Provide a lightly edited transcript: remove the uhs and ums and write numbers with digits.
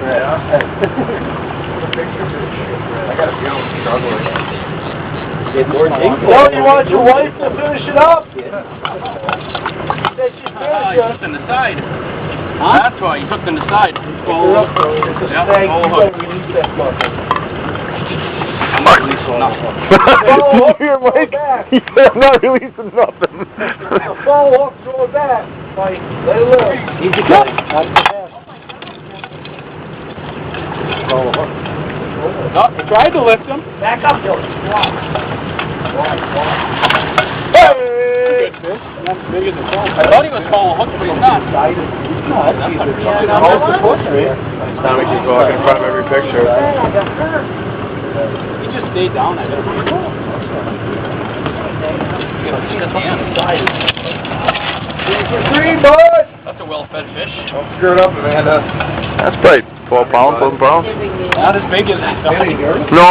I got a feeling I'm struggling. No, you want your wife to finish it up? Said she'd finish You took them to the side. Huh? That's why, you took them to the side. It's a snag. You gotta release that fucker. I'm not releasing nothing. Here, Mike. He said I'm not releasing nothing. The phone hook, throw it back. Mike, let it live. Easy going. Not too fast. Oh, I tried to lift him. Back up, Joe. Hey! That's bigger than the phone. I thought he was calling hooks, but he's not. No, that's easy. Next time we keep walking in front of every picture. He just stayed down. I got a pretty cool. Green, bud! That's a well-fed fish. Don't screw it up, Amanda. That's probably 12 pounds, 11 pounds. Not as big as that. No.